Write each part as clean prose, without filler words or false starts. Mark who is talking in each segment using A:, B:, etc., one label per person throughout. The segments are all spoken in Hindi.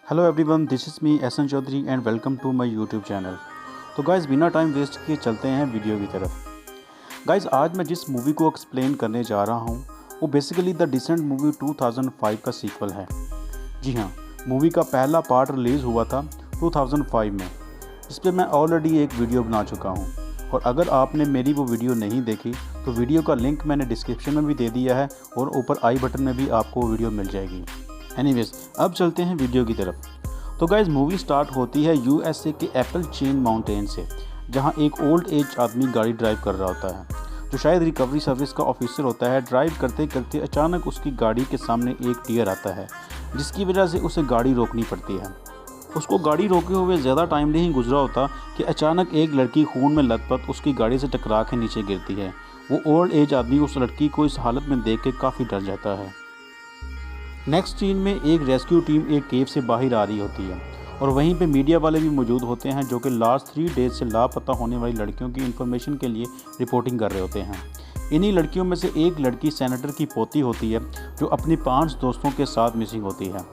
A: Hello everyone, this is me Ehsan Chaudhary and welcome to my YouTube channel. तो गाइज़, बिना टाइम वेस्ट किए चलते हैं वीडियो की तरफ। गाइज़, आज मैं जिस मूवी को एक्सप्लेन करने जा रहा हूँ वो बेसिकली द डिसेंट मूवी 2005 का सीक्वल है। जी हाँ, मूवी का पहला पार्ट रिलीज़ हुआ था 2005 में। इस पर मैं ऑलरेडी एक वीडियो बना चुका हूँ, और अगर आपने मेरी वो वीडियो नहीं देखी तो वीडियो का लिंक मैंने डिस्क्रिप्शन में भी दे दिया है और ऊपर आई बटन में भी आपको वो वीडियो मिल जाएगी। एनीवेज, अब चलते हैं वीडियो की तरफ। तो गाइज़, मूवी स्टार्ट होती है यूएसए के एप्पल चेन माउंटेन से, जहां एक ओल्ड एज आदमी गाड़ी ड्राइव कर रहा होता है, जो शायद रिकवरी सर्विस का ऑफिसर होता है। ड्राइव करते करते अचानक उसकी गाड़ी के सामने एक डियर आता है, जिसकी वजह से उसे गाड़ी रोकनी पड़ती है। उसको गाड़ी रोके हुए ज़्यादा टाइम नहीं गुजरा होता कि अचानक एक लड़की खून में लथपथ उसकी गाड़ी से टकरा के नीचे गिरती है। वो ओल्ड एज आदमी उस लड़की को इस हालत में देख के काफ़ी डर जाता है। नेक्स्ट सीन में एक रेस्क्यू टीम एक केव से बाहर आ रही होती है, और वहीं पे मीडिया वाले भी मौजूद होते हैं, जो कि लास्ट 3 डेज से लापता होने वाली लड़कियों की इन्फॉर्मेशन के लिए रिपोर्टिंग कर रहे होते हैं। इन्हीं लड़कियों में से एक लड़की सेनेटर की पोती होती है, जो अपनी 5 दोस्तों के साथ मिसिंग होती है।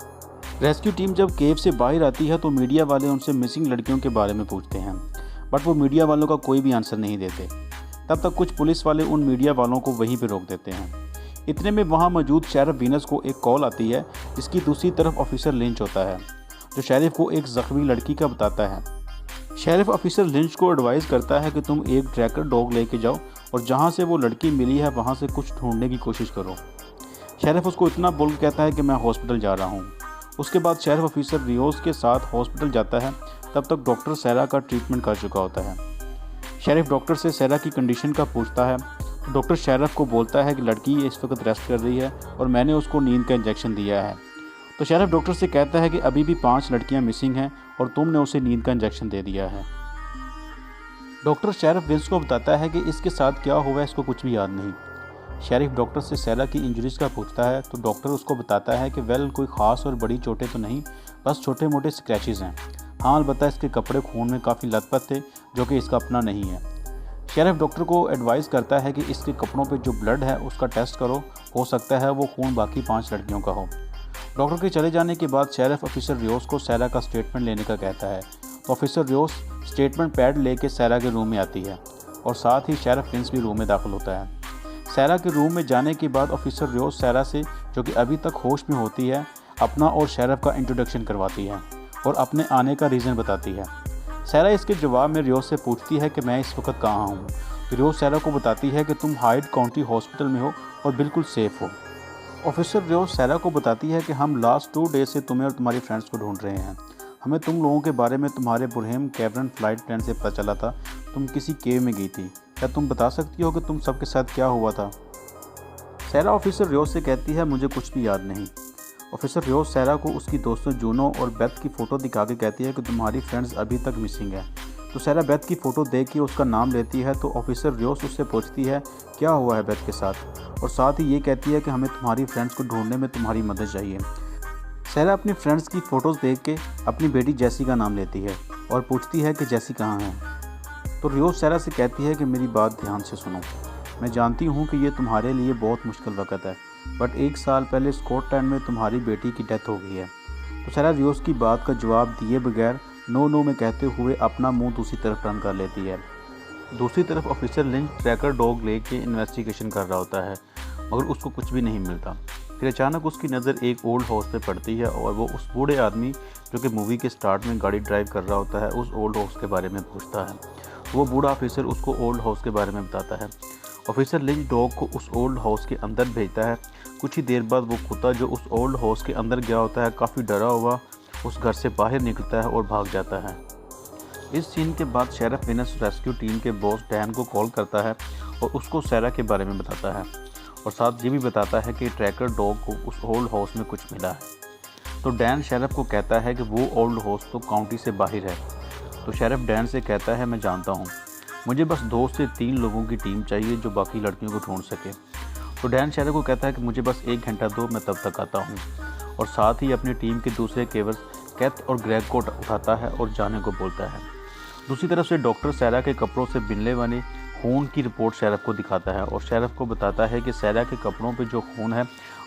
A: रेस्क्यू टीम जब केव से बाहर आती है तो मीडिया वाले उनसे मिसिंग लड़कियों के बारे में पूछते हैं, बट वो मीडिया वालों का कोई भी आंसर नहीं देते। तब तक कुछ पुलिस वाले उन मीडिया वालों को वहीं पर रोक देते हैं। इतने में वहाँ मौजूद शेरिफ वीनस को एक कॉल आती है, जिसकी दूसरी तरफ ऑफिसर लिंच होता है, जो शेरिफ को एक ज़ख्मी लड़की का बताता है। शेरिफ ऑफिसर लिंच को एडवाइस करता है कि तुम एक ट्रैकर डॉग लेके जाओ और जहाँ से वो लड़की मिली है वहाँ से कुछ ढूंढने की कोशिश करो। शेरिफ उसको इतना बोल के कहता है कि मैं हॉस्पिटल जा रहा हूँ। उसके बाद शेरिफ ऑफिसर रियोस के साथ हॉस्पिटल जाता है। तब तक डॉक्टर सैरा का ट्रीटमेंट कर चुका होता है। शेरिफ डॉक्टर से सैरा की कंडीशन का पूछता है। डॉक्टर शेरिफ को बोलता है कि लड़की इस वक्त रेस्ट कर रही है और मैंने उसको नींद का इंजेक्शन दिया है। तो शेरिफ डॉक्टर से कहता है कि अभी भी 5 लड़कियां मिसिंग हैं और तुमने उसे नींद का इंजेक्शन दे दिया है। डॉक्टर शेरिफ विंस को बताता है कि इसके साथ क्या हुआ है इसको कुछ भी याद नहीं। शेरिफ डॉक्टर से सैरा की इंजरीज का पूछता है तो डॉक्टर उसको बताता है कि वेल, कोई ख़ास और बड़ी चोटें तो नहीं, बस छोटे मोटे स्क्रैचेस हैं। हाँ, अलबत्ता इसके कपड़े खून में काफ़ी लथपथ थे, जो कि इसका अपना नहीं है। शेरिफ डॉक्टर को एडवाइस करता है कि इसके कपड़ों पे जो ब्लड है उसका टेस्ट करो, हो सकता है वो खून बाकी 5 लड़कियों का हो। डॉक्टर के चले जाने के बाद शेरिफ ऑफिसर रियोस को सैरा का स्टेटमेंट लेने का कहता है। तो ऑफिसर रियोस स्टेटमेंट पैड लेके सैरा के रूम में आती है, और साथ ही शेरिफ विंस भी रूम में दाखिल होता है। सैरा के रूम में जाने के बाद ऑफिसर रियोस सैरा से, जो कि अभी तक होश में होती है, अपना और शेरिफ का इंट्रोडक्शन करवाती है और अपने आने का रीज़न बताती है। सैरा इसके जवाब में रियोस से पूछती है कि मैं इस वक्त कहाँ हूँ। रियोस सैरा को बताती है कि तुम हाइड काउंटी हॉस्पिटल में हो और बिल्कुल सेफ़ हो। ऑफिसर रियोस सैरा को बताती है कि हम लास्ट 2 डेज से तुम्हें और तुम्हारी फ्रेंड्स को ढूंढ रहे हैं। हमें तुम लोगों के बारे में तुम्हारे बुरहेम कैवरन फ्लाइट प्लान से पता चला था। तुम किसी केव में गई थी। क्या तुम बता सकती हो कि तुम सबके साथ क्या हुआ था? सैरा ऑफिसर रियोस से कहती है, मुझे कुछ भी याद नहीं। ऑफिसर रियोस सैरा को उसकी दोस्तों जूनो और बेथ की फ़ोटो दिखा के कहती है कि तुम्हारी फ्रेंड्स अभी तक मिसिंग है। तो सैरा बेथ की फ़ोटो देख के उसका नाम लेती है। तो ऑफिसर रियोस उससे पूछती है क्या हुआ है बेथ के साथ, और साथ ही ये कहती है कि हमें तुम्हारी फ्रेंड्स को ढूंढने में तुम्हारी मदद चाहिए। सैरा अपनी फ्रेंड्स की फ़ोटोज़ देख के अपनी बेटी जैसी का नाम लेती है और पूछती है कि जैसी कहाँ है। तो रियोस सैरा से कहती है कि मेरी बात ध्यान से सुनो। मैं जानती हूँ कि ये तुम्हारे लिए बहुत मुश्किल वक्त है, बट 1 साल पहले स्कॉटलैंड में तुम्हारी बेटी की डेथ हो गई है। तो सैरा रियोस की बात का जवाब दिए बगैर नो नो में कहते हुए अपना मुंह दूसरी तरफ टर्न कर लेती है। दूसरी तरफ ऑफिसर लिंच ट्रैकर डॉग लेके इन्वेस्टिगेशन कर रहा होता है, मगर उसको कुछ भी नहीं मिलता। फिर अचानक उसकी नज़र एक ओल्ड हाउस पे पड़ती है, और वो उस बूढ़े आदमी, जो कि मूवी के स्टार्ट में गाड़ी ड्राइव कर रहा होता है, उस ओल्ड हाउस के बारे में पूछता है। वो बूढ़ा ऑफिसर उसको ओल्ड हाउस के बारे में बताता है। ऑफिसर लिंच डॉग को उस ओल्ड हाउस के अंदर भेजता है। कुछ ही देर बाद वो कुत्ता जो उस ओल्ड हाउस के अंदर गया होता है, काफ़ी डरा हुआ उस घर से बाहर निकलता है और भाग जाता है। इस सीन के बाद शेरिफ विनस रेस्क्यू टीम के बॉस डैन को कॉल करता है और उसको सैरा के बारे में बताता है, और साथ ये भी बताता है कि ट्रैकर डॉग को उस ओल्ड हाउस में कुछ मिला है। तो डैन शेरिफ को कहता है कि वो ओल्ड हाउस तो काउंटी से बाहर है। तो शेरिफ डैन से कहता है, मैं जानता हूँ, मुझे बस 2 से 3 लोगों की टीम चाहिए जो बाकी लड़कियों को ढूंढ सके। तो डैन शेरिफ को कहता है कि मुझे बस 1 घंटा दो, मैं तब तक आता हूँ। और साथ ही अपनी टीम के दूसरे केवर्स कैथ और ग्रेग को उठाता है और जाने को बोलता है। दूसरी तरफ से डॉक्टर सैरा के कपड़ों से मिलने वाली खून की रिपोर्ट शेरिफ को दिखाता है, और शेरिफ को बताता है कि सैरा के कपड़ों पे जो खून है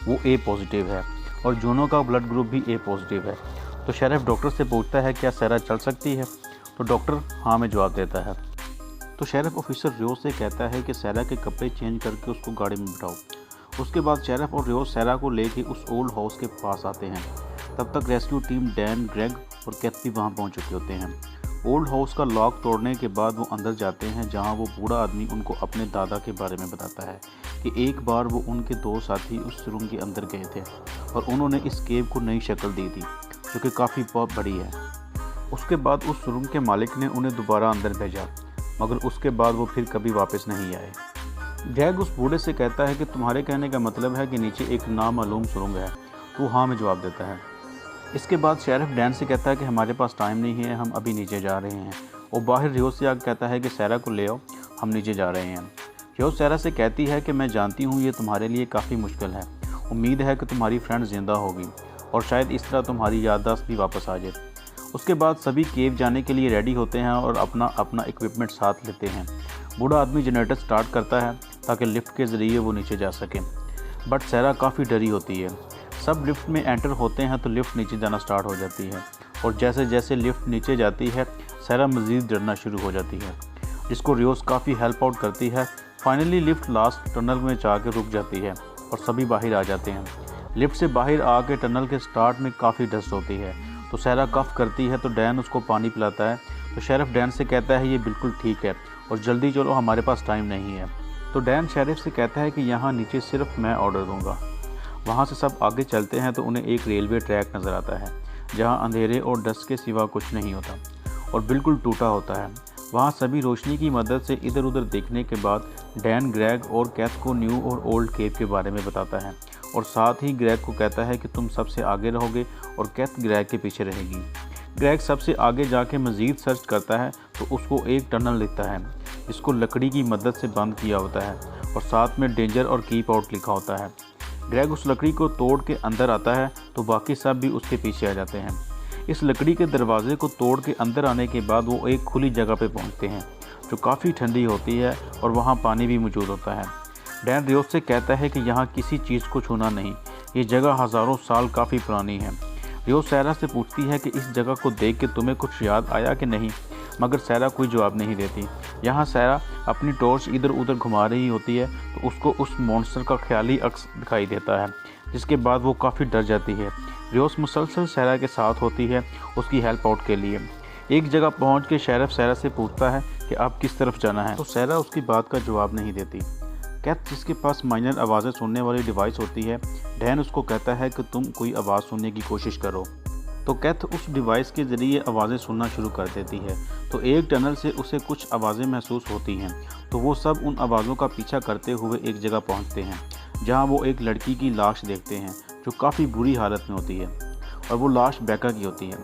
A: वो ए पॉजिटिव है, और जूनो का ब्लड ग्रुप भी ए पॉजिटिव है। तो शेरिफ डॉक्टर से पूछता है क्या सैरा चल सकती है, तो डॉक्टर हाँ में जवाब देता है। तो शेरिफ ऑफिसर रियोज से कहता है कि सैरा के कपड़े चेंज करके उसको गाड़ी में बिठाओ। उसके बाद शेरिफ और रियोज सैरा को लेके उस ओल्ड हाउस के पास आते हैं। तब तक रेस्क्यू टीम डैन, ग्रेग और कैथ भी वहाँ पहुँच चुके होते हैं। ओल्ड हाउस का लॉक तोड़ने के बाद वो अंदर जाते हैं, जहाँ वो बूढ़ा आदमी उनको अपने दादा के बारे में बताता है कि एक बार वो उनके दो साथी उस रूम के अंदर गए थे और उन्होंने इस केव को नई शक्ल दी थी जो कि काफ़ी बहुत बड़ी है। उसके बाद उस रूम के मालिक ने उन्हें दोबारा अंदर भेजा, मगर उसके बाद वो फिर कभी वापस नहीं आए। ग्रेग उस बूढ़े से कहता है कि तुम्हारे कहने का मतलब है कि नीचे एक नामालूम सुरंग है, तो हाँ में जवाब देता है। इसके बाद शेरिफ डैन से कहता है कि हमारे पास टाइम नहीं है, हम अभी नीचे जा रहे हैं। और बाहर रियोज से आकर कहता है कि सैरा को ले आओ, हम नीचे जा रहे हैं। रियोज सैरा से कहती है कि मैं जानती हूँ ये तुम्हारे लिए काफ़ी मुश्किल है, उम्मीद है कि तुम्हारी फ्रेंड जिंदा होगी और शायद इस तरह तुम्हारी याददाश्त भी वापस आ जाए। उसके बाद सभी केव जाने के लिए रेडी होते हैं और अपना अपना इक्विपमेंट साथ लेते हैं। बूढ़ा आदमी जनरेटर स्टार्ट करता है ताकि लिफ्ट के ज़रिए वो नीचे जा सकें, बट सैरा काफ़ी डरी होती है। सब लिफ्ट में एंटर होते हैं तो लिफ्ट नीचे जाना स्टार्ट हो जाती है और जैसे जैसे लिफ्ट नीचे जाती है सैरा मज़ीद डरना शुरू हो जाती है, जिसको रियोज काफ़ी हेल्प आउट करती है। फाइनली लिफ्ट लास्ट टनल में जाकर रुक जाती है और सभी बाहर आ जाते हैं। लिफ्ट से बाहर आके टनल के स्टार्ट में काफ़ी डस्ट होती है, तो सैरा कफ करती है तो डैन उसको पानी पिलाता है। तो शेरिफ डैन से कहता है ये बिल्कुल ठीक है और जल्दी चलो, हमारे पास टाइम नहीं है। तो डैन शेरिफ से कहता है कि यहाँ नीचे सिर्फ मैं ऑर्डर दूंगा। वहाँ से सब आगे चलते हैं तो उन्हें एक रेलवे ट्रैक नज़र आता है जहाँ अंधेरे और डस्ट के सिवा कुछ नहीं होता और बिल्कुल टूटा होता है। वहाँ सभी रोशनी की मदद से इधर उधर देखने के बाद डैन ग्रेग और कैथ को न्यू और ओल्ड केव के बारे में बताता है और साथ ही ग्रेग को कहता है कि तुम सबसे आगे रहोगे और कैथ ग्रेग के पीछे रहेगी। ग्रेग सबसे आगे जाके मज़ीद सर्च करता है तो उसको एक टनल दिखता है जिसको लकड़ी की मदद से बंद किया होता है और साथ में डेंजर और कीप आउट लिखा होता है। ग्रेग उस लकड़ी को तोड़ के अंदर आता है तो बाकी सब भी उसके पीछे आ जाते हैं। इस लकड़ी के दरवाजे को तोड़ के अंदर आने के बाद वो एक खुली जगह पे पहुंचते हैं जो काफ़ी ठंडी होती है और वहाँ पानी भी मौजूद होता है। डैन रियोज से कहता है कि यहाँ किसी चीज़ को छूना नहीं, ये जगह हज़ारों साल काफ़ी पुरानी है। रियोज सैरा से पूछती है कि इस जगह को देख के तुम्हें कुछ याद आया कि नहीं, मगर सैरा कोई जवाब नहीं देती। यहाँ सैरा अपनी टॉर्च इधर उधर घुमा रही होती है तो उसको उस मॉन्स्टर का ख्याली अक्स दिखाई देता है, जिसके बाद वो काफ़ी डर जाती है। रियोज मुसलसल सैरा के साथ होती है उसकी हेल्प आउट के लिए। एक जगह पहुँच के शेरिफ सैरा से पूछता है कि आप किस तरफ जाना है, तो सैरा उसकी बात का जवाब नहीं देती। कैथ जिसके पास माइनर आवाज़ें सुनने वाली डिवाइस होती है, डैन उसको कहता है कि तुम कोई आवाज़ सुनने की कोशिश करो। तो कैथ उस डिवाइस के ज़रिए आवाज़ें सुनना शुरू कर देती है। तो एक टनल से उसे कुछ आवाज़ें महसूस होती हैं, तो वो सब उन आवाज़ों का पीछा करते हुए एक जगह पहुंचते हैं जहां वो एक लड़की की लाश देखते हैं जो काफ़ी बुरी हालत में होती है और वो लाश बेका की होती है।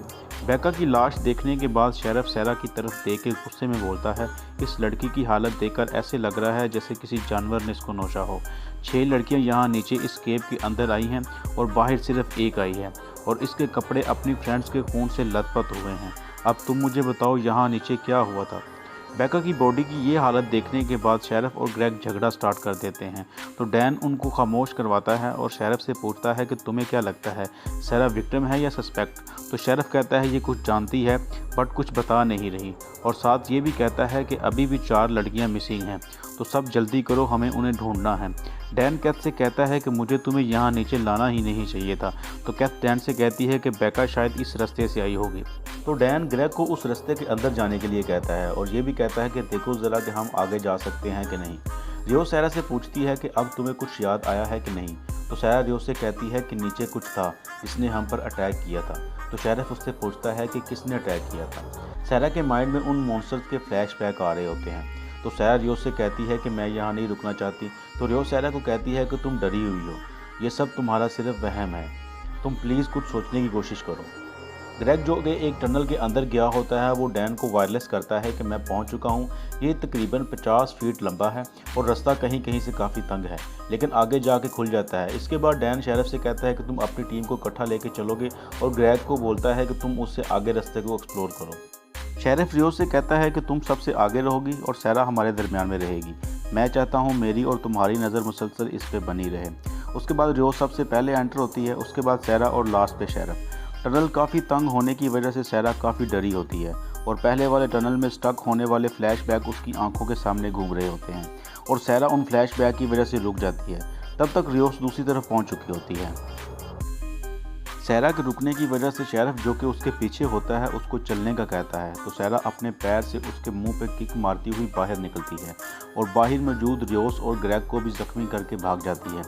A: बेका की लाश देखने के बाद शेरिफ सैरा की तरफ देख के गुस्से में बोलता है, इस लड़की की हालत देखकर ऐसे लग रहा है जैसे किसी जानवर ने इसको नोचा हो। 6 लड़कियां यहाँ नीचे इस केव के अंदर आई हैं और बाहर सिर्फ एक आई है और इसके कपड़े अपनी फ्रेंड्स के खून से लथपथ हुए हैं। अब तुम मुझे बताओ यहाँ नीचे क्या हुआ था। बेका की बॉडी की ये हालत देखने के बाद शेरिफ और ग्रेग झगड़ा स्टार्ट कर देते हैं। तो डैन उनको खामोश करवाता है और शेरिफ से पूछता है कि तुम्हें क्या लगता है, सैरा विक्टिम है या सस्पेक्ट। तो शेरिफ कहता है ये कुछ जानती है बट कुछ बता नहीं रही और साथ ये भी कहता है कि अभी भी 4 लड़कियां मिसिंग हैं, तो सब जल्दी करो, हमें उन्हें ढूंढना है। डैन कैथ से कहता है कि मुझे तुम्हें यहाँ नीचे लाना ही नहीं चाहिए था। तो कैथ डैन से कहती है कि बेका शायद इस रास्ते से आई होगी। तो डैन ग्रेग को उस रास्ते के अंदर जाने के लिए कहता है और ये भी कहता है कि देखो ज़रा कि हम आगे जा सकते हैं कि नहीं। रियोज सैरा से पूछती है कि अब तुम्हें कुछ याद आया है कि नहीं। तो सैरा रियोज से कहती है कि नीचे कुछ था जिसने हम पर अटैक किया था। तो शेरिफ उससे पूछता है कि किसने अटैक किया था। सैरा के माइंड में उन मॉन्स्टर्स के फ्लैशबैक आ रहे होते हैं। तो सैरा रियोज से कहती है कि मैं यहाँ नहीं रुकना चाहती। तो रियोज सैरा को कहती है कि तुम डरी हुई हो, ये सब तुम्हारा सिर्फ वहम है, तुम प्लीज़ कुछ सोचने की कोशिश करो। ग्रेग जो कि एक टनल के अंदर गया होता है वो डैन को वायरलेस करता है कि मैं पहुंच चुका हूं। ये तकरीबन 50 फीट लंबा है और रास्ता कहीं कहीं से काफ़ी तंग है, लेकिन आगे जाके खुल जाता है। इसके बाद डैन शेरिफ से कहता है कि तुम अपनी टीम को इकट्ठा लेके चलोगे और ग्रेग को बोलता है कि तुम उससे आगे रास्ते को एक्सप्लोर करो। शेरिफ रियोज से कहता है कि तुम सबसे आगे रहोगी और सैरा हमारे दरमियान में रहेगी। मैं चाहता हूँ मेरी और तुम्हारी नज़र मुसलसल इस पर बनी रहे। उसके बाद रियोज सबसे पहले एंटर होती है, उसके बाद सैरा और लास्ट पे शेरिफ। टनल काफ़ी तंग होने की वजह से सैरा काफ़ी डरी होती है और पहले वाले टनल में स्टक होने वाले फ्लैशबैक उसकी आंखों के सामने घूम रहे होते हैं और सैरा उन फ्लैशबैक की वजह से रुक जाती है। तब तक रियोस दूसरी तरफ पहुंच चुकी होती है। सैरा के रुकने की वजह से शेरिफ जो कि उसके पीछे होता है उसको चलने का कहता है, तो सैरा अपने पैर से उसके मुंह पे किक मारती हुई बाहर निकलती है और बाहर मौजूद रियोस और ग्रेग को भी जख्मी करके भाग जाती है।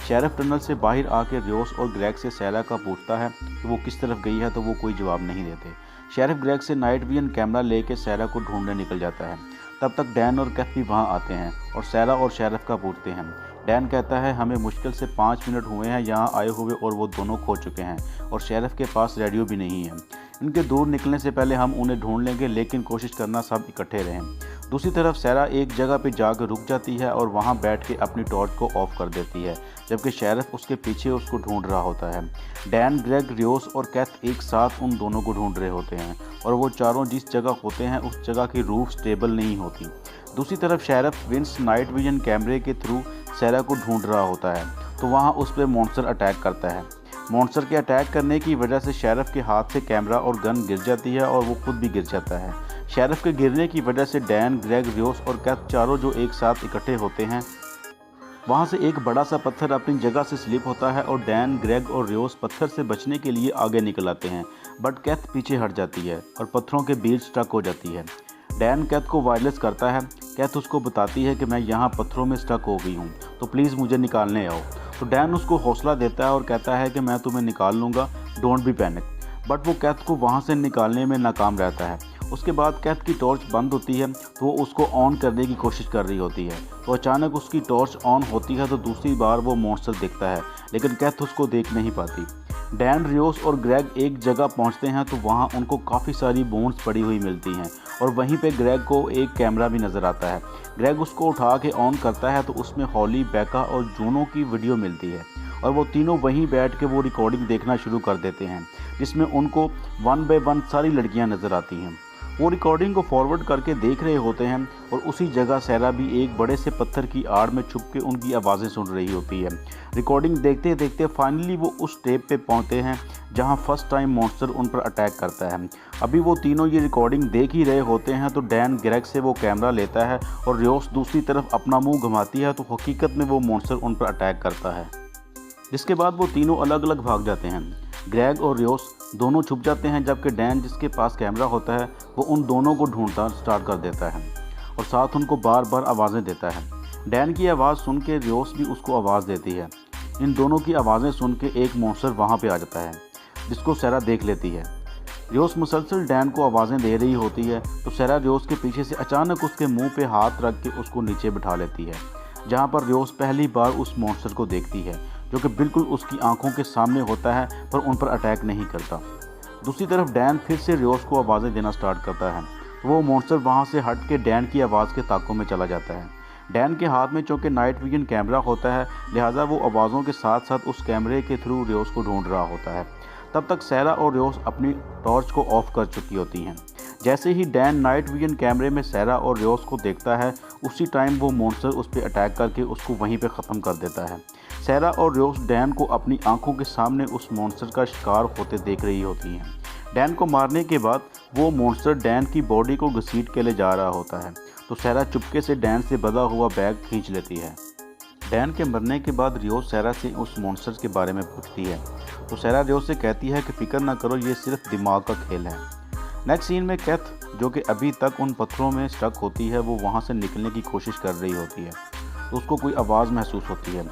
A: शेरिफ टनल से बाहर आकर रियोस और ग्रेग से सैरा का पूछता है कि वो किस तरफ गई है, तो वो कोई जवाब नहीं देते। शेरिफ ग्रेग से नाइट विजन कैमरा लेके सैरा को ढूंढने निकल जाता है। तब तक डैन और कैथ भी वहाँ आते हैं और सैरा और शेरिफ का पूछते हैं। डैन कहता है हमें मुश्किल से 5 मिनट हुए हैं यहाँ आए हुए और वो दोनों खो चुके हैं और शेरिफ के पास रेडियो भी नहीं है। इनके दूर निकलने से पहले हम उन्हें ढूंढ लेंगे, लेकिन कोशिश करना सब इकट्ठे रहें। दूसरी तरफ सैरा एक जगह पे जाकर रुक जाती है और वहाँ बैठ के अपनी टॉर्च को ऑफ कर देती है, जबकि शेरिफ उसके पीछे उसको ढूंढ रहा होता है। डैन, ग्रेग, रियोस और कैथ एक साथ उन दोनों को ढूंढ रहे होते हैं और वो चारों जिस जगह होते हैं उस जगह की रूफ स्टेबल नहीं होती। दूसरी तरफ शेरिफ विंस नाइट विजन कैमरे के थ्रू सैरा को ढूंढ रहा होता है, तो वहाँ उस पर मॉन्स्टर अटैक करता है। मॉन्स्टर के अटैक करने की वजह से शेरिफ के हाथ से कैमरा और गन गिर जाती है और वो खुद भी गिर जाता है। शेरिफ के गिरने की वजह से डैन, ग्रेग, रियोस और कैथ चारों जो एक साथ इकट्ठे होते हैं, वहाँ से एक बड़ा सा पत्थर अपनी जगह से स्लिप होता है और डैन, ग्रेग और रियोस पत्थर से बचने के लिए आगे निकल आते हैं, बट कैथ पीछे हट जाती है और पत्थरों के बीच स्टक हो जाती है। डैन कैथ को वायरलेस करता है। कैथ उसको बताती है कि मैं यहाँ पत्थरों में स्टक हो गई हूँ, तो प्लीज़ मुझे निकालने आओ। तो डैन उसको हौसला देता है और कहता है कि मैं तुम्हें निकाल लूँगा, डोंट बी पैनिक। बट वो कैथ को वहाँ से निकालने में नाकाम रहता है। उसके बाद कैथ की टॉर्च बंद होती है, तो वो उसको ऑन करने की कोशिश कर रही होती है, तो अचानक उसकी टॉर्च ऑन होती है तो दूसरी बार वो मॉन्स्टर दिखता है, लेकिन कैथ उसको देख नहीं पाती। डैन, रियोस और ग्रेग एक जगह पहुंचते हैं तो वहां उनको काफ़ी सारी बोन्स पड़ी हुई मिलती हैं और वहीं पे ग्रेग को एक कैमरा भी नज़र आता है। ग्रेग उसको उठा के ऑन करता है तो उसमें हॉली, बेका और जूनो की वीडियो मिलती है और वो तीनों वहीं बैठ के वो रिकॉर्डिंग देखना शुरू कर देते हैं, जिसमें उनको 1 बाय 1 सारी लड़कियाँ नज़र आती हैं। वो रिकॉर्डिंग को फॉरवर्ड करके देख रहे होते हैं और उसी जगह सैरा भी एक बड़े से पत्थर की आड़ में छुप के उनकी आवाज़ें सुन रही होती है। रिकॉर्डिंग देखते देखते फाइनली वो उस स्टेप पे पहुंचते हैं जहां फर्स्ट टाइम मॉन्स्टर उन पर अटैक करता है। अभी वो तीनों ये रिकॉर्डिंग देख ही रहे होते हैं तो डैन ग्रेग से वो कैमरा लेता है और रियोस दूसरी तरफ अपना मुँह घुमाती है, तो हकीकत में वो मॉन्स्टर उन पर अटैक करता है, जिसके बाद वो तीनों अलग अलग भाग जाते हैं। ग्रेग और रियोस दोनों छुप जाते हैं, जबकि डैन जिसके पास कैमरा होता है वो उन दोनों को ढूंढना स्टार्ट कर देता है और साथ उनको बार बार आवाज़ें देता है। डैन की आवाज़ सुन के रियोस भी उसको आवाज़ देती है। इन दोनों की आवाज़ें सुन के एक मॉन्स्टर वहाँ पे आ जाता है, जिसको सैरा देख लेती है। रियोस मुसलसल डैन को आवाज़ें दे रही होती है, तो सैरा रियोस के पीछे से अचानक उसके मुँह पे हाथ रख के उसको नीचे बिठा लेती है, जहाँ पर रियोस पहली बार उस मॉन्स्टर को देखती है, जो कि बिल्कुल उसकी आंखों के सामने होता है पर उन पर अटैक नहीं करता। दूसरी तरफ डैन फिर से रियोस को आवाज़ें देना स्टार्ट करता है, तो वो मॉन्स्टर वहाँ से हट के डैन की आवाज़ के ताकों में चला जाता है। डैन के हाथ में चूँकि नाइट विजन कैमरा होता है, लिहाजा वो आवाज़ों के साथ साथ उस कैमरे के थ्रू रियोस को ढूंढ रहा होता है। तब तक सैरा और रियोस अपनी टॉर्च को ऑफ कर चुकी होती हैं। जैसे ही डैन नाइट विजन कैमरे में सैरा और रियोस को देखता है, उसी टाइम वो मॉन्स्टर उस पर अटैक करके उसको वहीं पे ख़त्म कर देता है। सैरा और रियोस डैन को अपनी आंखों के सामने उस मॉन्स्टर का शिकार होते देख रही होती हैं। डैन को मारने के बाद वो मॉन्स्टर डैन की बॉडी को घसीट के ले जा रहा होता है, तो सैरा चुपके से डैन से बंधा हुआ बैग खींच लेती है। डैन के मरने के बाद रियोस सैरा से उस मॉन्स्टर के बारे में पूछती है, तो सैरा रियोस से कहती है कि फ़िक्र ना करो, ये सिर्फ दिमाग का खेल है। नेक्स्ट सीन में कैथ, जो कि अभी तक उन पत्थरों में स्टक होती है, वो वहाँ से निकलने की कोशिश कर रही होती है, तो उसको कोई आवाज़ महसूस होती है,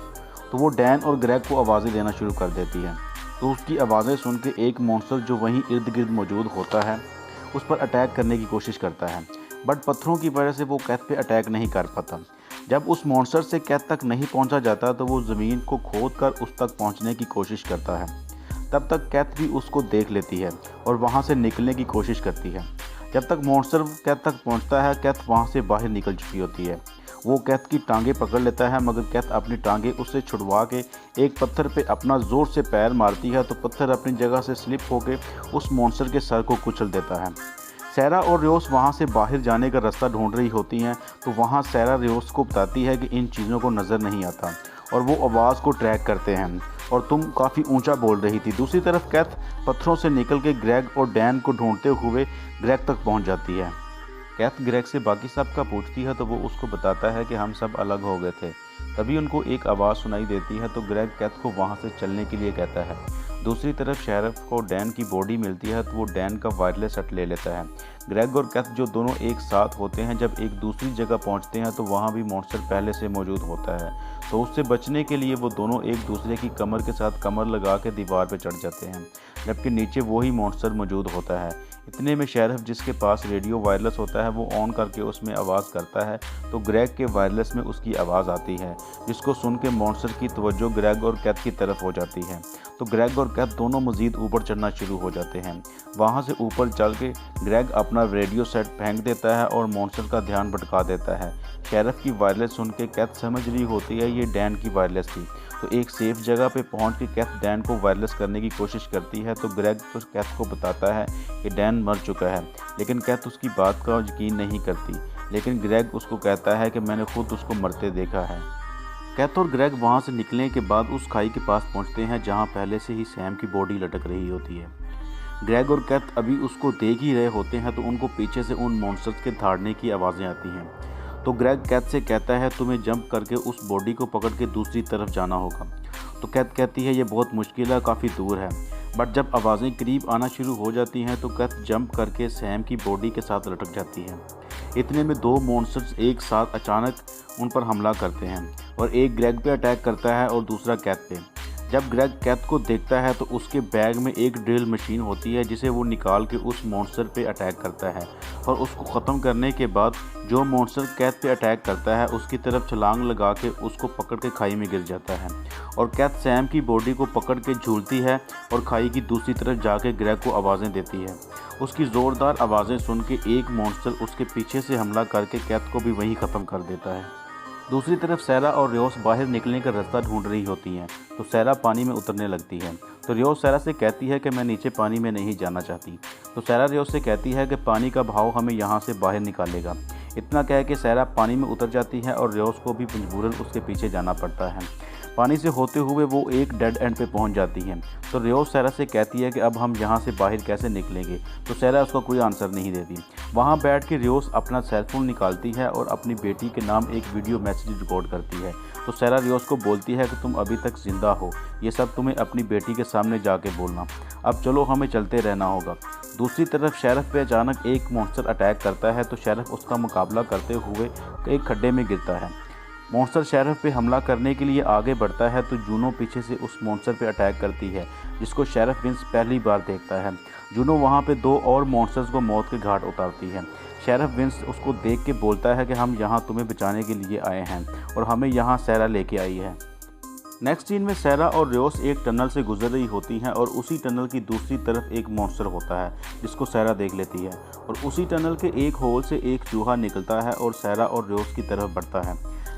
A: तो वो डैन और ग्रेग को आवाज़ें देना शुरू कर देती है। तो उसकी आवाज़ें सुन के एक मॉन्स्टर जो वहीं इर्द गिर्द मौजूद होता है उस पर अटैक करने की कोशिश करता है, बट पत्थरों की वजह से वो कैथ पे अटैक नहीं कर पाता। जब उस मॉन्स्टर से कैथ तक नहीं पहुंचा जाता तो वो ज़मीन को खोद कर उस तक पहुंचने की कोशिश करता है। तब तक कैथ भी उसको देख लेती है और वहां से निकलने की कोशिश करती है। जब तक मॉन्स्टर कैथ तक पहुंचता है, कैथ वहां से बाहर निकल चुकी होती है। वो कैथ की टांगे पकड़ लेता है, मगर कैथ अपनी टांगे उससे छुड़वा के एक पत्थर पे अपना ज़ोर से पैर मारती है, तो पत्थर अपनी जगह से स्लिप होकर उस मॉन्स्टर के सर को कुचल देता है। सैरा और रियोस वहाँ से बाहर जाने का रास्ता ढूंढ रही होती हैं, तो वहाँ सैरा रियोस को बताती है कि इन चीज़ों को नज़र नहीं आता और वो आवाज़ को ट्रैक करते हैं। और तुम काफ़ी ऊंचा बोल रही थी। दूसरी तरफ कैथ पत्थरों से निकल के ग्रेग और डैन को ढूंढते हुए ग्रेग तक पहुंच जाती है। कैथ ग्रेग से बाकी सब का पूछती है तो वो उसको बताता है कि हम सब अलग हो गए थे। तभी उनको एक आवाज़ सुनाई देती है तो ग्रेग कैथ को वहाँ से चलने के लिए कहता है। दूसरी तरफ शेरिफ को डैन की बॉडी मिलती है तो वो डैन का वायरलेस सेट ले लेता है। ग्रेग और कैथ जो दोनों एक साथ होते हैं, जब एक दूसरी जगह पहुंचते हैं तो वहाँ भी मॉन्स्टर पहले से मौजूद होता है, तो उससे बचने के लिए वो दोनों एक दूसरे की कमर के साथ कमर लगा के दीवार पर चढ़ जाते हैं, जबकि नीचे वही मॉन्स्टर मौजूद होता है। इतने में शेरिफ जिसके पास रेडियो वायरलेस होता है वो ऑन करके उसमें आवाज़ करता है तो ग्रेग के वायरलेस में उसकी आवाज़ आती है, जिसको सुन के मॉन्स्टर की तवज्जो ग्रेग और कैथ की तरफ हो जाती है। तो ग्रेग और कैथ दोनों मज़ीद ऊपर चढ़ना शुरू हो जाते हैं। वहाँ से ऊपर चल के ग्रेग अपना रेडियो सेट फेंक देता है और मॉन्स्टर का ध्यान भटका देता है। शेरिफ की वायरलेस सुन के कैथ समझ रही होती है ये डैन की वायरलेस थी, तो एक सेफ जगह पे पहुंच के कैथ डैन को वायरलेस करने की कोशिश करती है तो ग्रेग कैथ को बताता है कि डैन मर चुका है, लेकिन कैथ उसकी बात का यकीन नहीं करती। लेकिन ग्रेग उसको कहता है कि मैंने खुद उसको मरते देखा है। कैथ और ग्रेग वहाँ से निकलने के बाद उस खाई के पास पहुँचते हैं जहाँ पहले से ही सैम की बॉडी लटक रही होती है। ग्रेग और कैथ अभी उसको देख ही रहे होते हैं तो उनको पीछे से उन मॉन्स्टर्स के धाड़ने की आवाज़ें आती हैं। तो ग्रेग कैथ से कहता है तुम्हें जंप करके उस बॉडी को पकड़ के दूसरी तरफ जाना होगा। तो कैथ कहती है ये बहुत मुश्किल है, काफ़ी दूर है। बट जब आवाज़ें करीब आना शुरू हो जाती हैं तो कैथ जंप करके सैम की बॉडी के साथ लटक जाती है। इतने में दो मॉन्स्टर्स एक साथ अचानक उन पर हमला करते हैं और एक ग्रेग पे अटैक करता है और दूसरा कैथ पे। जब ग्रेग कैथ को देखता है तो उसके बैग में एक ड्रिल मशीन होती है जिसे वो निकाल के उस मॉन्स्टर पे अटैक करता है और उसको ख़त्म करने के बाद जो मॉन्स्टर कैथ पे अटैक करता है उसकी तरफ छलांग लगा के उसको पकड़ के खाई में गिर जाता है और कैथ सैम की बॉडी को पकड़ के झूलती है और खाई की दूसरी तरफ जाके ग्रेग को आवाज़ें देती है। उसकी ज़ोरदार आवाज़ें सुन के एक मॉन्स्टर उसके पीछे से हमला करके कैथ को भी वहीं ख़त्म कर देता है। दूसरी तरफ सैरा और रियोस बाहर निकलने का रास्ता ढूंढ रही होती हैं तो सैरा पानी में उतरने लगती है। तो रियोस सैरा से कहती है कि मैं नीचे पानी में नहीं जाना चाहती। तो सैरा रियोस से कहती है कि पानी का बहाव हमें यहाँ से बाहर निकालेगा। इतना कह के सैरा पानी में उतर जाती है और रियोस को भी मजबूरन उसके पीछे जाना पड़ता है। पानी से होते हुए वो एक डेड एंड पे पहुंच जाती हैं। तो रियोस सैरा से कहती है कि अब हम यहाँ से बाहर कैसे निकलेंगे। तो सैरा उसका कोई आंसर नहीं देती। वहाँ बैठ के रियोस अपना सेलफोन निकालती है और अपनी बेटी के नाम एक वीडियो मैसेज रिकॉर्ड करती है। तो सैरा रियोस को बोलती है कि तुम अभी तक ज़िंदा हो, ये सब तुम्हें अपनी बेटी के सामने जाके बोलना। अब चलो हमें चलते रहना होगा। दूसरी तरफ शेरिफ पे अचानक एक मॉन्स्टर अटैक करता है तो शेरिफ उसका मुकाबला करते हुए एक खड्डे में गिरता है। मॉन्स्टर शेरिफ पे हमला करने के लिए आगे बढ़ता है तो जूनो पीछे से उस मॉन्स्टर पे अटैक करती है, जिसको शेरिफ विंस पहली बार देखता है। जूनो वहाँ पे दो और मॉन्स्टर्स को मौत के घाट उतारती है। शेरिफ विंस उसको देख के बोलता है कि हम यहाँ तुम्हें बचाने के लिए आए हैं और हमें यहाँ सैरा लेके आई है। नेक्स्ट सीन में सैरा और रियोस एक टनल से गुजर रही होती हैं और उसी टनल की दूसरी तरफ एक मॉन्स्टर होता है जिसको सैरा देख लेती है और उसी टनल के एक होल से एक चूहा निकलता है और सैरा और रियोस की तरफ बढ़ता है।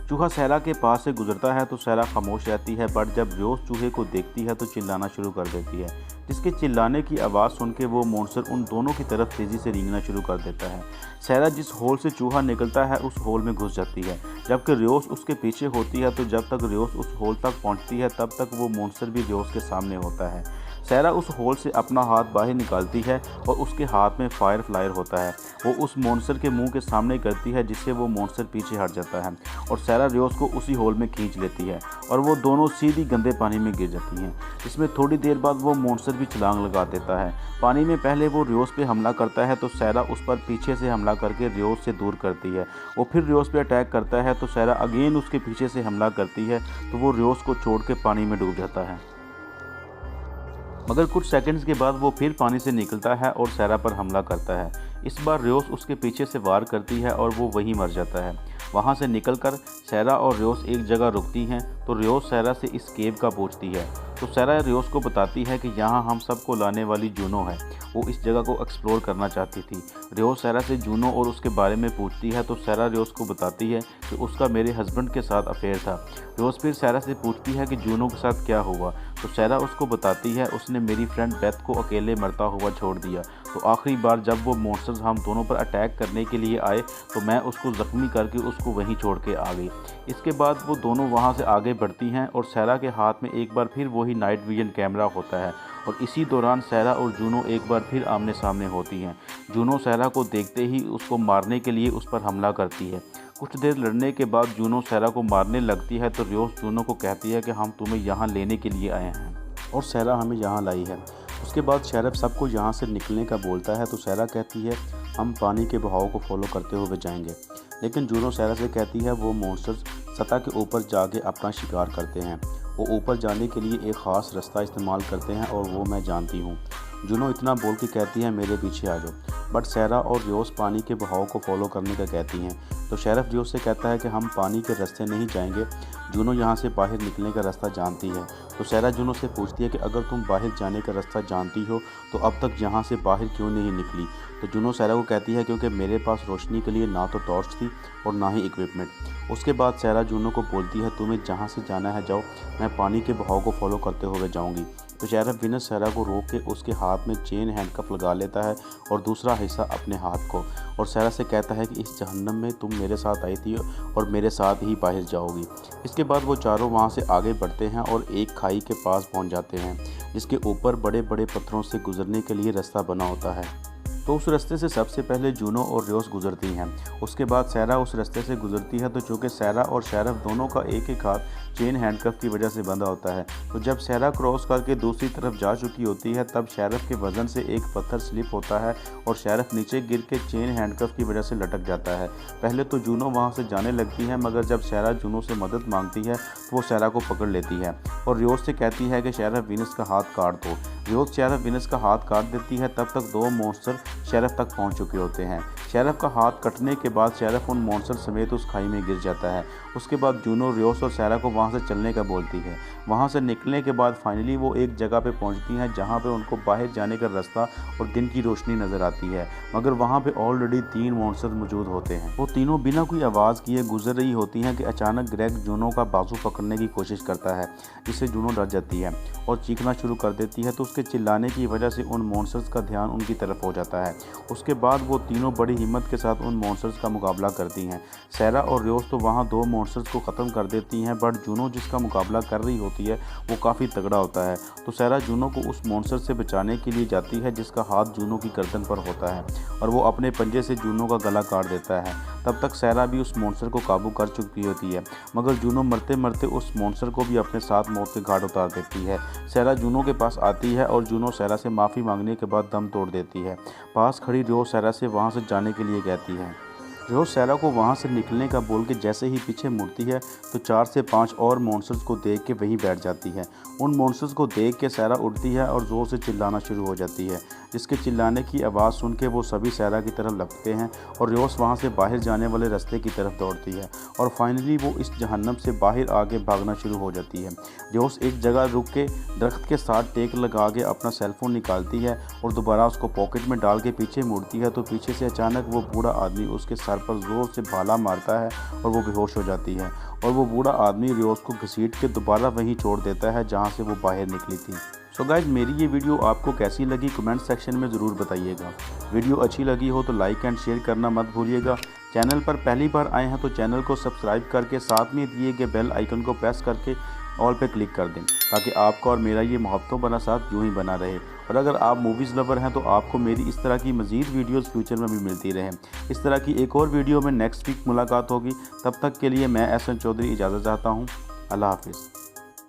A: चूहा सैरा के पास से गुजरता है तो सैरा खामोश रहती है, बट जब रियोस चूहे को देखती है तो चिल्लाना शुरू कर देती है, जिसके चिल्लाने की आवाज़ सुन के वो मॉन्स्टर उन दोनों की तरफ तेज़ी से रेंगना शुरू कर देता है। सैरा जिस होल से चूहा निकलता है उस होल में घुस जाती है, जबकि रियोस उसके पीछे होती है। तो जब तक रियोस उस होल तक पहुंचती है तब तक वो मॉन्स्टर भी रियोस के सामने होता है। सैरा उस होल से अपना हाथ बाहर निकालती है और उसके हाथ में फायर फ्लायर होता है। वो उस मॉन्स्टर के मुंह के सामने करती है जिससे वो मॉन्स्टर पीछे हट जाता है और सैरा रियोस को उसी होल में खींच लेती है और वो दोनों सीधी गंदे पानी में गिर जाती हैं। इसमें थोड़ी देर बाद वो मॉन्स्टर भी छलांग लगा देता है। पानी में पहले वो रियोस पे हमला करता है तो सैरा उस पर पीछे से हमला करके रियोस से दूर करती है। वो फिर रियोस पे अटैक करता है तो सैरा अगेन उसके पीछे से हमला करती है तो वो रियोस को छोड़ के पानी में डूब जाता है। मगर कुछ सेकंड्स के बाद वो फिर पानी से निकलता है और सैरा पर हमला करता है। इस बार रियोस उसके पीछे से वार करती है और वो वहीं मर जाता है। वहाँ से निकलकर सैरा और रियोस एक जगह रुकती हैं तो रियोस सैरा से इस केव का पूछती है। तो सैरा रियोस को बताती है कि यहाँ हम सबको लाने वाली जूनो है, वो इस जगह को एक्सप्लोर करना चाहती थी। रियोस सैरा से जूनो और उसके बारे में पूछती है तो सैरा रियोस को बताती है कि उसका मेरे हस्बैंड के साथ अफेयर था। रियोस फिर सैरा से पूछती है कि जूनो के साथ क्या हुआ, तो सैरा उसको बताती है उसने मेरी फ्रेंड बेथ को अकेले मरता हुआ छोड़ दिया। तो आखिरी बार जब वो मॉन्स्टर्स हम दोनों पर अटैक करने के लिए आए तो मैं उसको ज़ख्मी करके उसको वहीं छोड़ के आ गई। इसके बाद वो दोनों वहाँ से आगे बढ़ती हैं और सैरा के हाथ में एक बार फिर वही नाइट विजन कैमरा होता है और इसी दौरान सैरा और जूनो एक बार फिर आमने सामने होती हैं। जूनो सैरा को देखते ही उसको मारने के लिए उस पर हमला करती है। कुछ देर लड़ने के बाद जूनो सैरा को मारने लगती है तो रियोस जूनो को कहती है कि हम तुम्हें यहाँ लेने के लिए आए हैं और सैरा हमें यहाँ लाई है। उसके बाद शेरिफ सबको यहाँ से निकलने का बोलता है तो सैरा कहती है हम पानी के बहाव को फॉलो करते हुए जाएंगे, लेकिन जूनो सैरा से कहती है वो मॉन्स्टर्स सतह के ऊपर जाके अपना शिकार करते हैं। वो ऊपर जाने के लिए एक ख़ास रास्ता इस्तेमाल करते हैं और वो मैं जानती हूँ। जूनो इतना बोल के कहती है मेरे पीछे आ जाओ, बट सैरा और रियोस पानी के बहाव को फॉलो करने का कहती हैं। तो शेरिफ रियोस से कहता है कि हम पानी के रास्ते नहीं जाएंगे। जूनो यहाँ से बाहर निकलने का रास्ता जानती है तो सैरा जूनो से पूछती है कि अगर तुम बाहर जाने का रास्ता जानती हो तो अब तक यहाँ से बाहर क्यों नहीं निकली। तो जूनो सैरा को कहती है क्योंकि मेरे पास रोशनी के लिए ना तो टॉर्च थी और ना ही इक्विपमेंट। उसके बाद सैरा जूनो को बोलती है तुम्हें जहाँ से जाना है जाओ, मैं पानी के बहाव को फॉलो करते हुए जाऊँगी। तो शेरिफ विनस सैरा को रोक के उसके हाथ में चेन हैंडकफ लगा लेता है और दूसरा हिस्सा अपने हाथ को, और सैरा से कहता है कि इस जहन्नम में तुम मेरे साथ आई थी और मेरे साथ ही बाहर जाओगी। इसके बाद वो चारों वहाँ से आगे बढ़ते हैं और एक खाई के पास पहुँच जाते हैं जिसके ऊपर बड़े बड़े पत्थरों से गुजरने के लिए रास्ता बना होता है। तो उस रास्ते से सबसे पहले जूनो और रियोस गुजरती हैं। उसके बाद सैरा उस रास्ते से गुजरती है तो चूँकि सैरा और शेरिफ दोनों का एक एक हाथ चेन हैंडकफ की वजह से बंधा होता है, तो जब सैरा क्रॉस करके दूसरी तरफ जा चुकी होती है तब शेरिफ के वज़न से एक पत्थर स्लिप होता है और शेरिफ नीचे गिर के चेन हैंडकफ की वजह से लटक जाता है। पहले तो जूनो वहाँ से जाने लगती है, मगर जब सैरा जूनो से मदद मांगती है तो वो सैरा को पकड़ लेती है और रियोस से कहती है कि शेरिफ विनस का हाथ काट दो। रियोस शेरिफ विनस का हाथ काट देती है। तब तक दो मॉन्स्टर शेरिफ तक पहुंच चुके होते हैं। शेरिफ का हाथ कटने के बाद शेरिफ उन मॉन्स्टर समेत उस खाई में गिर जाता है। उसके बाद जूनो रियोस और सैरा को वहां से चलने का बोलती है। वहां से निकलने के बाद फाइनली वो एक जगह पे पहुंचती हैं जहां पे उनको बाहर जाने का रास्ता और दिन की रोशनी नज़र आती है, मगर वहां पे ऑलरेडी 3 मॉन्स्टर मौजूद होते हैं। वो तीनों बिना कोई आवाज़ किए गुजर रही होती हैं कि अचानक ग्रेग जूनो का बाजू पकड़ने की कोशिश करता है, जिससे जूनो डर जाती है और चीखना शुरू कर देती है। तो उसके चिल्लाने की वजह से उन मॉन्स्टर्स का ध्यान उनकी तरफ हो जाता है। उसके बाद वो तीनों बड़ी हिम्मत के साथ उन मॉन्स्टर्स का मुकाबला करती हैं। सैरा और रियोस तो वहाँ 2 मॉन्स्टर्स को ख़त्म कर देती हैं, बट जूनो जिसका मुकाबला कर रही होती है वो काफ़ी तगड़ा होता है। तो सैरा जूनो को उस मॉन्स्टर से बचाने के लिए जाती है जिसका हाथ जूनो की गर्दन पर होता है और वो अपने पंजे से जूनो का गला काट देता है। तब तक सैरा भी उस मॉन्स्टर को काबू कर चुकी होती है, मगर जूनो मरते मरते उस मॉन्स्टर को भी अपने साथ मौत के घाट उतार देती है। सैरा जूनो के पास आती है और जूनो सैरा से माफ़ी मांगने के बाद दम तोड़ देती है। पास खड़ी रियोस सैरा से वहाँ से जाने के लिए कहती है। रियोस सैरा को वहाँ से निकलने का बोल के जैसे ही पीछे मुड़ती है तो 4 से 5 और मॉन्स्टर्स को देख के वहीं बैठ जाती है। उन मॉन्स्टर्स को देख के सैरा उठती है और ज़ोर से चिल्लाना शुरू हो जाती है, जिसके चिल्लाने की आवाज़ सुन के वो सभी सैरा की तरफ लपकते हैं और रियोस वहाँ से बाहर जाने वाले रास्ते की तरफ दौड़ती है और फाइनली वो इस जहन्नम से बाहर आके भागना शुरू हो जाती है। रियोस एक जगह रुक के दरख्त के साथ टेक लगा के अपना सेलफोन निकालती है और दोबारा उसको पॉकेट में डाल के पीछे मुड़ती है तो पीछे से अचानक वो बूढ़ा आदमी उसके सर पर ज़ोर से भाला मारता है और वो बेहोश हो जाती है और वो बूढ़ा आदमी रियोस को घसीट के दोबारा वहीं छोड़ देता है जहाँ से वो बाहर निकली थी। सो गाइज, मेरी ये वीडियो आपको कैसी लगी कमेंट सेक्शन में ज़रूर बताइएगा। वीडियो अच्छी लगी हो तो लाइक एंड शेयर करना मत भूलिएगा। चैनल पर पहली बार आए हैं तो चैनल को सब्सक्राइब करके साथ में दिए गए बेल आइकन को प्रेस करके ऑल पे क्लिक कर दें, ताकि आपका और मेरा ये मोहब्बतों भरा साथ यूँ ही बना रहे। और अगर आप मूवीज़ लवर हैं तो आपको मेरी इस तरह की मज़ीद वीडियोस फ्यूचर में भी मिलती रहें। इस तरह की एक और वीडियो में नेक्स्ट वीक मुलाकात होगी। तब तक के लिए मैं एहसन चौधरी इजाज़त चाहता हूँ। अल्लाह हाफिज़।